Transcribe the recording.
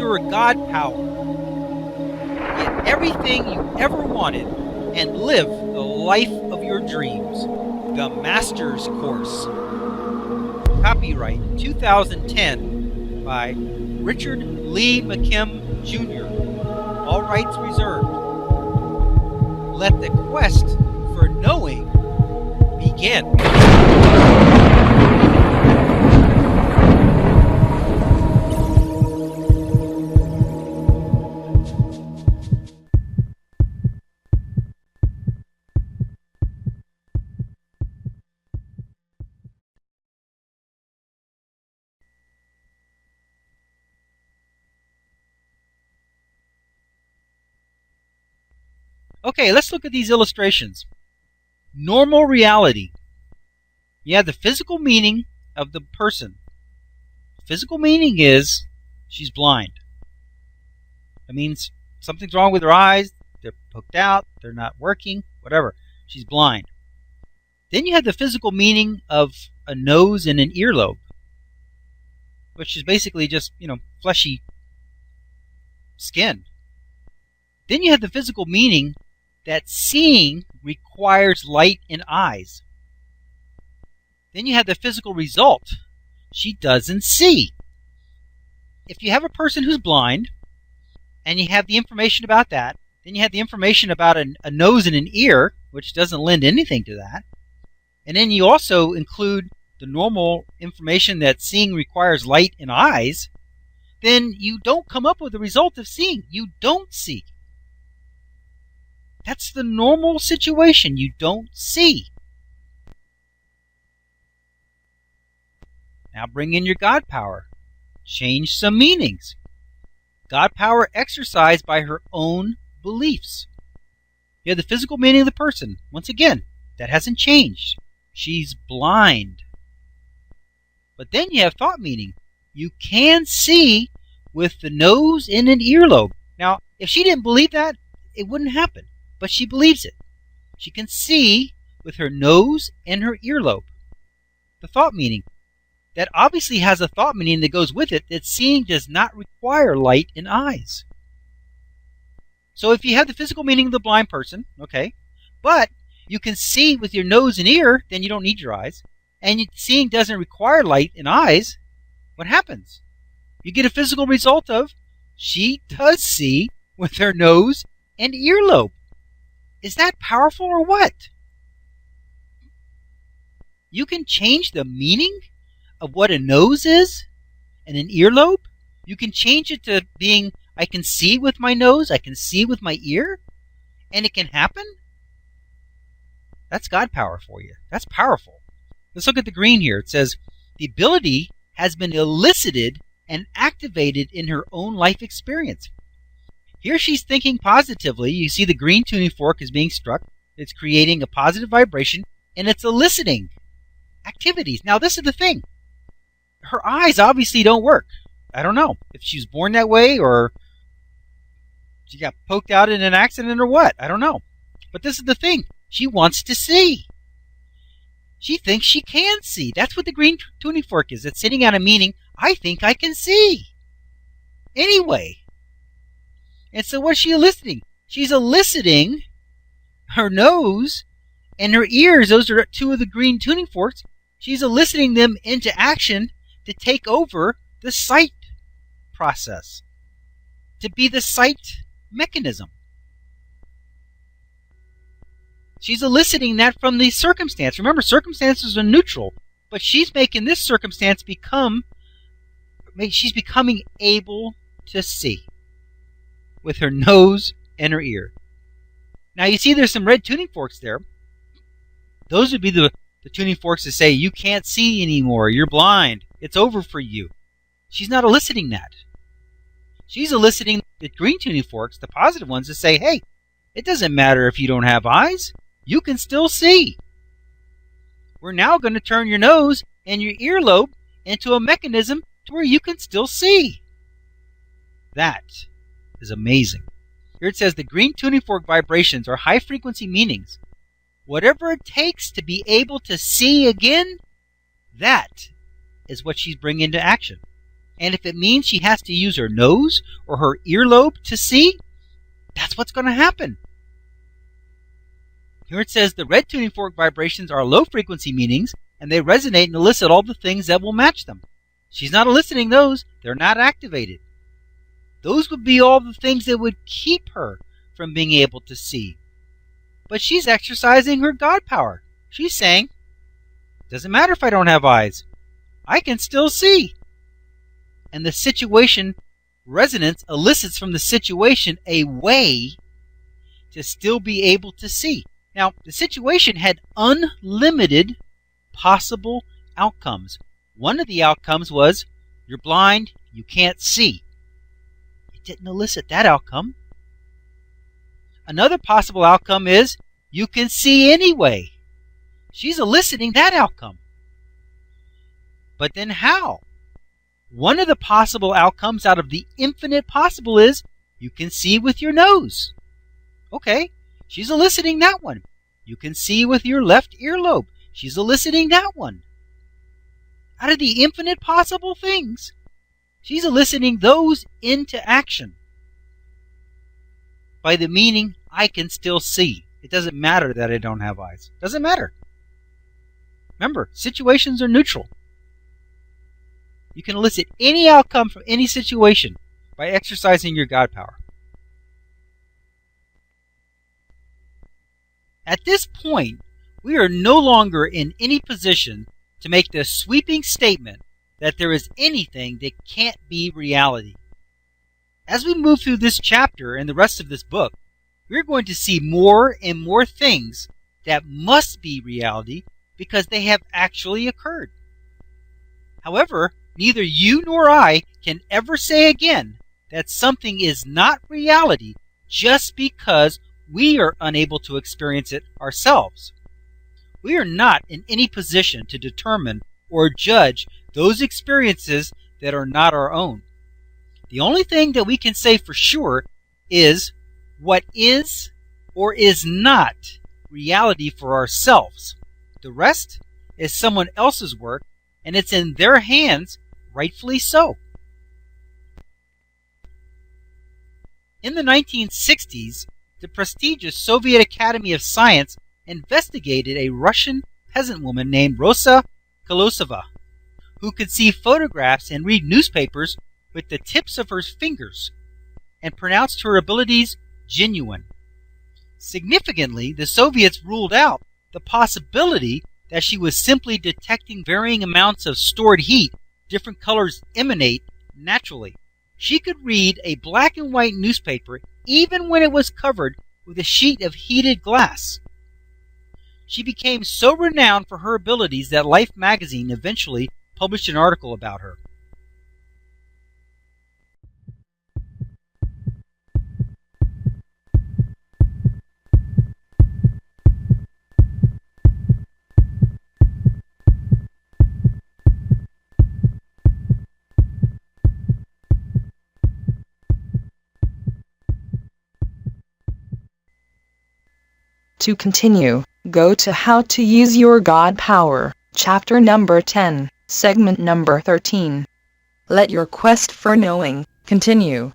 your God power. Get everything you ever wanted and live the life of your dreams. The Master's Course. Copyright 2010 by Richard Lee McKim Jr. All rights reserved. Let the quest for knowing begin. Okay, let's look at these illustrations. Normal reality. You have the physical meaning of the person. Physical meaning is she's blind. That means something's wrong with her eyes, they're poked out, they're not working, whatever. She's blind. Then you have the physical meaning of a nose and an earlobe, which is basically just, fleshy skin. Then you have the physical meaning that seeing requires light in eyes. Then you have the physical result. She doesn't see. If you have a person who's blind, and you have the information about that, then you have the information about a nose and an ear, which doesn't lend anything to that. And then you also include the normal information that seeing requires light in eyes, then you don't come up with the result of seeing. You don't see. That's the normal situation. You don't see. Now bring in your God power. Change some meanings. God power exercised by her own beliefs. You have the physical meaning of the person. Once again, that hasn't changed. She's blind. But then you have thought meaning. You can see with the nose and an earlobe. Now, if she didn't believe that, it wouldn't happen. But she believes it. She can see with her nose and her earlobe. The thought meaning. That obviously has a thought meaning that goes with it, that seeing does not require light in eyes. So if you have the physical meaning of the blind person, okay, but you can see with your nose and ear, then you don't need your eyes, and seeing doesn't require light in eyes, what happens? You get a physical result of she does see with her nose and earlobe. Is that powerful or what? You can change the meaning of what a nose is and an earlobe. You can change it to being, I can see with my nose, I can see with my ear, and it can happen? That's God power for you. That's powerful. Let's look at the green here. It says, the ability has been elicited and activated in her own life experience. Here she's thinking positively. You see the green tuning fork is being struck. It's creating a positive vibration, and it's eliciting activities. Now, this is the thing. Her eyes obviously don't work. I don't know if she was born that way or she got poked out in an accident or what. I don't know. But this is the thing. She wants to see. She thinks she can see. That's what the green tuning fork is. It's sitting on a meaning, I think I can see. Anyway. And so what's she eliciting? She's eliciting her nose and her ears. Those are two of the green tuning forks. She's eliciting them into action to take over the sight process, to be the sight mechanism. She's eliciting that from the circumstance. Remember, circumstances are neutral, but she's making this circumstance she's becoming able to see with her nose and her ear. Now you see there's some red tuning forks there. Those would be the tuning forks that say, you can't see anymore, you're blind, it's over for you. She's not eliciting that. She's eliciting the green tuning forks, the positive ones, that say, hey, it doesn't matter if you don't have eyes, you can still see. We're now going to turn your nose and your earlobe into a mechanism to where you can still see. That is amazing. Here it says the green tuning fork vibrations are high frequency meanings. Whatever it takes to be able to see again, that is what she's bringing into action. And if it means she has to use her nose or her earlobe to see, that's what's going to happen. Here it says the red tuning fork vibrations are low frequency meanings, and they resonate and elicit all the things that will match them. She's not eliciting those. They're not activated. Those would be all the things that would keep her from being able to see. But she's exercising her God power. She's saying, doesn't matter if I don't have eyes. I can still see. And the situation resonance elicits from the situation a way to still be able to see. Now, the situation had unlimited possible outcomes. One of the outcomes was, you're blind, you can't see. It didn't elicit that outcome. Another possible outcome is, you can see anyway. She's eliciting that outcome. But then how? One of the possible outcomes out of the infinite possible is, you can see with your nose. Okay, she's eliciting that one. You can see with your left earlobe. She's eliciting that one. Out of the infinite possible things, she's eliciting those into action. By the meaning, I can still see. It doesn't matter that I don't have eyes. It doesn't matter. Remember, situations are neutral. You can elicit any outcome from any situation by exercising your God power. At this point, we are no longer in any position to make the sweeping statement that there is anything that can't be reality. As we move through this chapter and the rest of this book, we're going to see more and more things that must be reality because they have actually occurred. However, neither you nor I can ever say again that something is not reality just because we are unable to experience it ourselves. We are not in any position to determine or judge those experiences that are not our own. The only thing that we can say for sure is what is or is not reality for ourselves. The rest is someone else's work, and it's in their hands, rightfully so. In the 1960s, the prestigious Soviet Academy of Science investigated a Russian peasant woman named Rosa Kolosova, who could see photographs and read newspapers with the tips of her fingers, and pronounced her abilities genuine. Significantly, the Soviets ruled out the possibility that she was simply detecting varying amounts of stored heat different colors emanate naturally. She could read a black and white newspaper even when it was covered with a sheet of heated glass. She became so renowned for her abilities that Life magazine eventually published an article about her. To continue, go to How to Use Your God Power, chapter number 10, segment number 13. Let your quest for knowing continue.